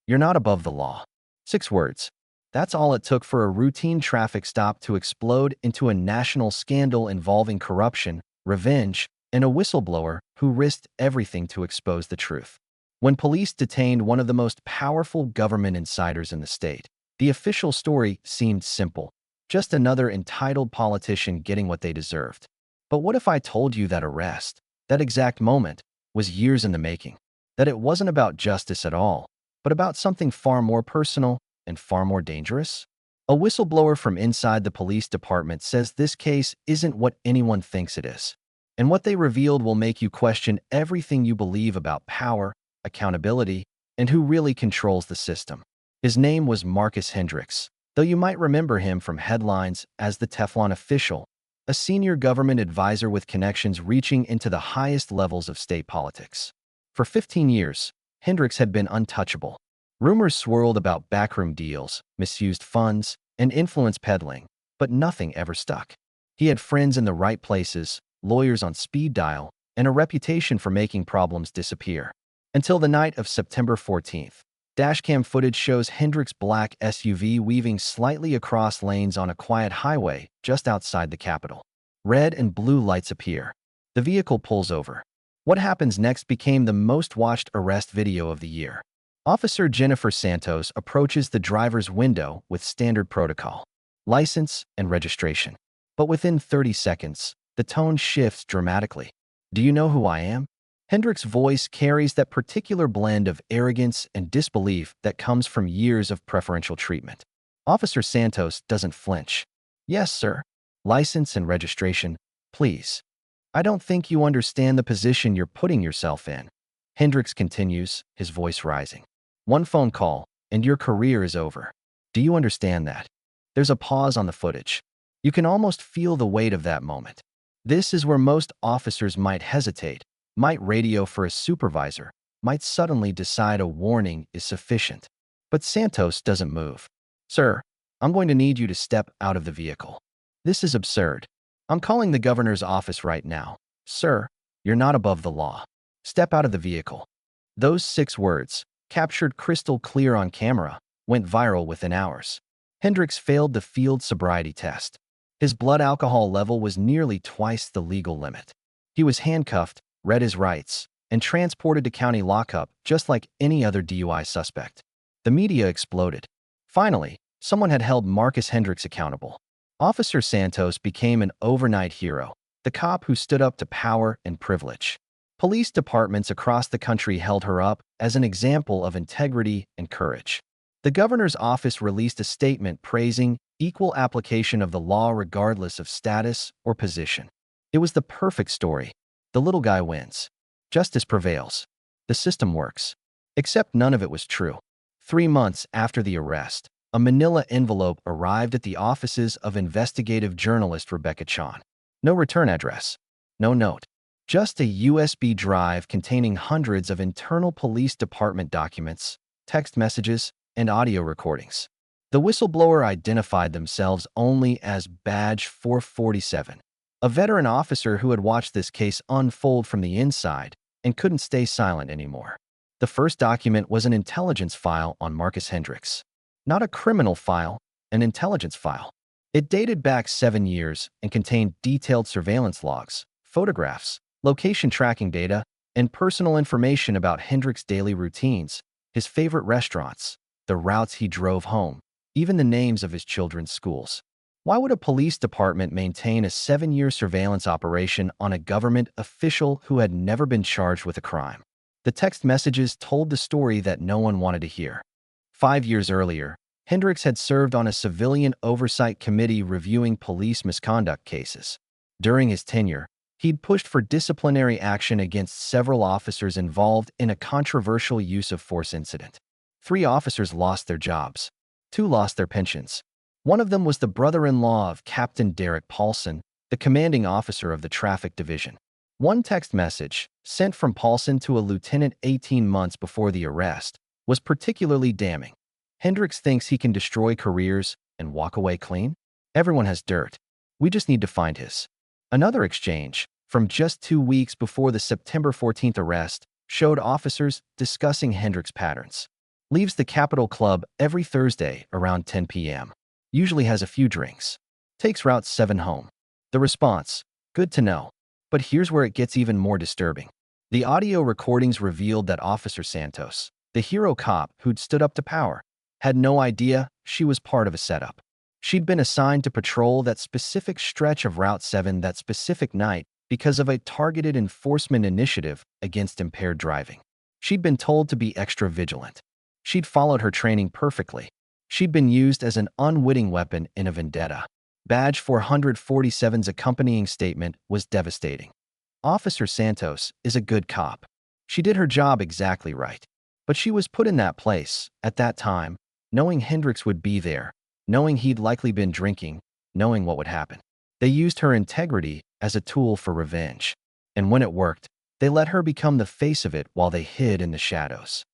You're not above the law. 6 words. That's all it took for a routine traffic stop to explode into a national scandal involving corruption, revenge, and a whistleblower who risked everything to expose the truth. When police detained one of the most powerful government insiders in the state, the official story seemed simple. Just another entitled politician getting what they deserved. But what if I told you that arrest, that exact moment, was years in the making? That it wasn't about justice at all, but about something far more personal and far more dangerous? A whistleblower from inside the police department says this case isn't what anyone thinks it is. And what they revealed will make you question everything you believe about power, accountability, and who really controls the system. His name was Marcus Hendricks, though you might remember him from headlines as the Teflon official, a senior government advisor with connections reaching into the highest levels of state politics. For 15 years, Hendricks had been untouchable. Rumors swirled about backroom deals, misused funds, and influence peddling, but nothing ever stuck. He had friends in the right places, lawyers on speed dial, and a reputation for making problems disappear. Until the night of September 14th. Dashcam footage shows Hendricks' black SUV weaving slightly across lanes on a quiet highway just outside the Capitol. Red and blue lights appear. The vehicle pulls over. What happens next became the most watched arrest video of the year. Officer Jennifer Santos approaches the driver's window with standard protocol, license and registration. But within 30 seconds, the tone shifts dramatically. "Do you know who I am?" Hendricks' voice carries that particular blend of arrogance and disbelief that comes from years of preferential treatment. Officer Santos doesn't flinch. "Yes, sir. License and registration, please." "I don't think you understand the position you're putting yourself in." Hendricks continues, his voice rising. "One phone call, and your career is over. Do you understand that?" There's a pause on the footage. You can almost feel the weight of that moment. This is where most officers might hesitate, might radio for a supervisor, might suddenly decide a warning is sufficient. But Santos doesn't move. "Sir, I'm going to need you to step out of the vehicle. This is absurd. I'm calling the governor's office right now. Sir, you're not above the law. Step out of the vehicle." Those 6 words, captured crystal clear on camera, went viral within hours. Hendricks failed the field sobriety test. His blood alcohol level was nearly twice the legal limit. He was handcuffed, read his rights, and transported to county lockup just like any other DUI suspect. The media exploded. Finally, someone had held Marcus Hendricks accountable. Officer Santos became an overnight hero, the cop who stood up to power and privilege. Police departments across the country held her up as an example of integrity and courage. The governor's office released a statement praising equal application of the law regardless of status or position. It was the perfect story. The little guy wins. Justice prevails. The system works. Except none of it was true. 3 months after the arrest, a manila envelope arrived at the offices of investigative journalist Rebecca Chan. No return address. No note. Just a USB drive containing hundreds of internal police department documents, text messages, and audio recordings. The whistleblower identified themselves only as Badge 447, a veteran officer who had watched this case unfold from the inside and couldn't stay silent anymore. The first document was an intelligence file on Marcus Hendricks. Not a criminal file, an intelligence file. It dated back 7 years and contained detailed surveillance logs, photographs, location tracking data, and personal information about Hendricks' daily routines, his favorite restaurants, the routes he drove home, even the names of his children's schools. Why would a police department maintain a 7-year surveillance operation on a government official who had never been charged with a crime? The text messages told the story that no one wanted to hear. 5 years earlier, Hendricks had served on a civilian oversight committee reviewing police misconduct cases. During his tenure, he'd pushed for disciplinary action against several officers involved in a controversial use of force incident. 3 officers lost their jobs. 2 lost their pensions. One of them was the brother-in-law of Captain Derek Paulson, the commanding officer of the traffic division. One text message, sent from Paulson to a lieutenant 18 months before the arrest, was particularly damning. "Hendricks thinks he can destroy careers and walk away clean? Everyone has dirt. We just need to find his." Another exchange, from just 2 weeks before the September 14th arrest, showed officers discussing Hendricks' patterns. Leaves the Capitol Club every Thursday around 10 p.m. Usually has a few drinks. Takes Route 7 home. The response: good to know. But here's where it gets even more disturbing. The audio recordings revealed that Officer Santos, the hero cop who'd stood up to power, had no idea she was part of a setup. She'd been assigned to patrol that specific stretch of Route 7 that specific night because of a targeted enforcement initiative against impaired driving. She'd been told to be extra vigilant. She'd followed her training perfectly. She'd been used as an unwitting weapon in a vendetta. Badge 447's accompanying statement was devastating. Officer Santos is a good cop. She did her job exactly right. But she was put in that place, at that time, knowing Hendricks would be there, knowing he'd likely been drinking, knowing what would happen. They used her integrity as a tool for revenge. And when it worked, they let her become the face of it while they hid in the shadows.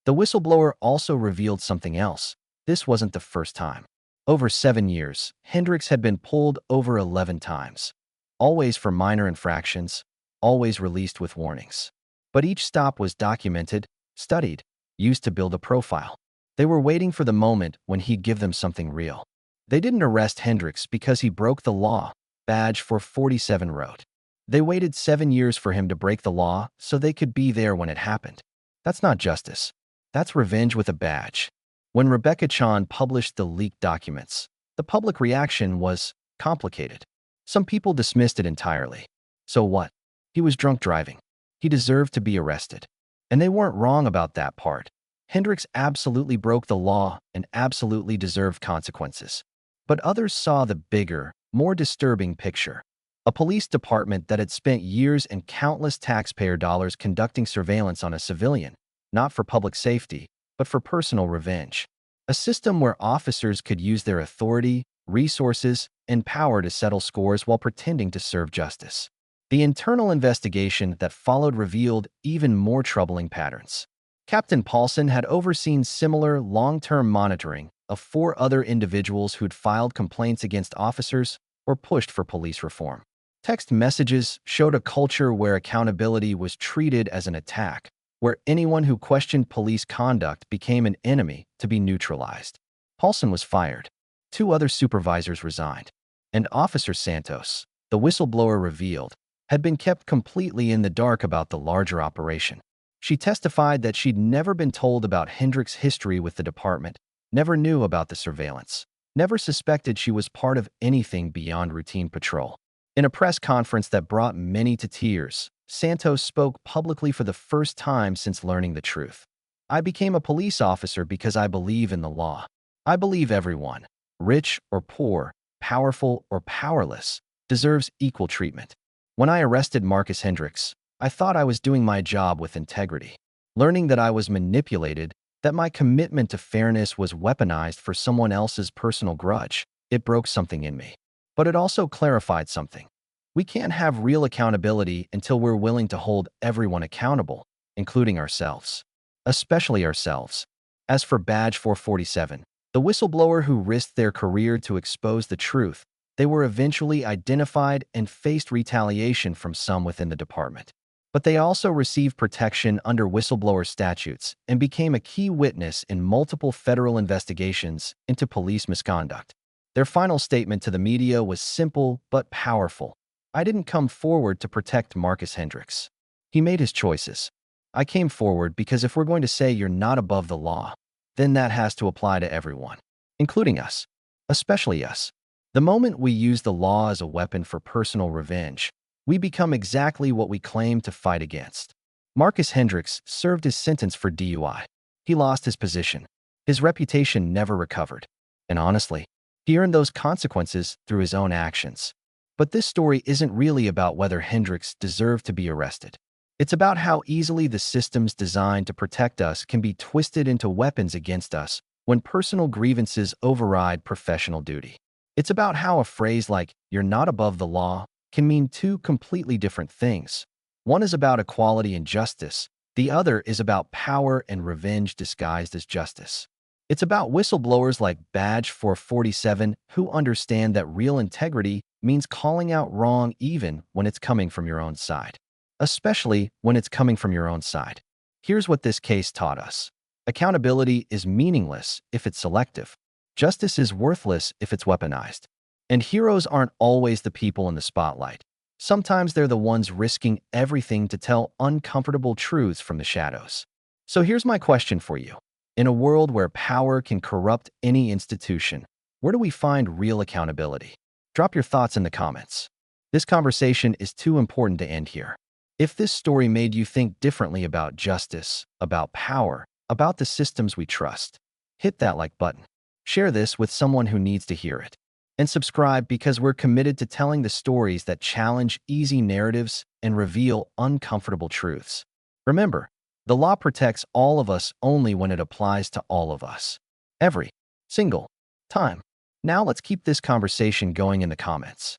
The whistleblower also revealed something else. This wasn't the first time. Over 7 years, Hendricks had been pulled over 11 times. Always for minor infractions, always released with warnings. But each stop was documented, studied, used to build a profile. They were waiting for the moment when he'd give them something real. They didn't arrest Hendricks because he broke the law, Badge 447 wrote. They waited 7 years for him to break the law so they could be there when it happened. That's not justice. That's revenge with a badge. When Rebecca Chan published the leaked documents, the public reaction was complicated. Some people dismissed it entirely. So what? He was drunk driving. He deserved to be arrested. And they weren't wrong about that part. Hendricks absolutely broke the law and absolutely deserved consequences. But others saw the bigger, more disturbing picture. A police department that had spent years and countless taxpayer dollars conducting surveillance on a civilian, not for public safety, but for personal revenge. A system where officers could use their authority, resources, and power to settle scores while pretending to serve justice. The internal investigation that followed revealed even more troubling patterns. Captain Paulson had overseen similar long-term monitoring of 4 other individuals who'd filed complaints against officers or pushed for police reform. Text messages showed a culture where accountability was treated as an attack, where anyone who questioned police conduct became an enemy to be neutralized. Paulson was fired. 2 other supervisors resigned. And Officer Santos, the whistleblower revealed, had been kept completely in the dark about the larger operation. She testified that she'd never been told about Hendricks' history with the department, never knew about the surveillance, never suspected she was part of anything beyond routine patrol. In a press conference that brought many to tears, Santos spoke publicly for the first time since learning the truth. I became a police officer because I believe in the law. I believe everyone, rich or poor, powerful or powerless, deserves equal treatment. When I arrested Marcus Hendricks, I thought I was doing my job with integrity. Learning that I was manipulated, that my commitment to fairness was weaponized for someone else's personal grudge, it broke something in me. But it also clarified something. We can't have real accountability until we're willing to hold everyone accountable, including ourselves. Especially ourselves. As for Badge 447, the whistleblower who risked their career to expose the truth, they were eventually identified and faced retaliation from some within the department. But they also received protection under whistleblower statutes and became a key witness in multiple federal investigations into police misconduct. Their final statement to the media was simple but powerful. I didn't come forward to protect Marcus Hendricks. He made his choices. I came forward because if we're going to say you're not above the law, then that has to apply to everyone, including us, especially us. The moment we use the law as a weapon for personal revenge, we become exactly what we claim to fight against. Marcus Hendricks served his sentence for DUI. He lost his position. His reputation never recovered. And honestly, he earned those consequences through his own actions. But this story isn't really about whether Hendricks deserved to be arrested. It's about how easily the systems designed to protect us can be twisted into weapons against us when personal grievances override professional duty. It's about how a phrase like, "you're not above the law," can mean 2 completely different things. One is about equality and justice. The other is about power and revenge disguised as justice. It's about whistleblowers like Badge 447 who understand that real integrity means calling out wrong even when it's coming from your own side. Especially when it's coming from your own side. Here's what this case taught us. Accountability is meaningless if it's selective. Justice is worthless if it's weaponized. And heroes aren't always the people in the spotlight. Sometimes they're the ones risking everything to tell uncomfortable truths from the shadows. So here's my question for you. In a world where power can corrupt any institution, where do we find real accountability? Drop your thoughts in the comments. This conversation is too important to end here. If this story made you think differently about justice, about power, about the systems we trust, hit that like button. Share this with someone who needs to hear it. And subscribe because we're committed to telling the stories that challenge easy narratives and reveal uncomfortable truths. Remember, the law protects all of us only when it applies to all of us. Every single time. Now let's keep this conversation going in the comments.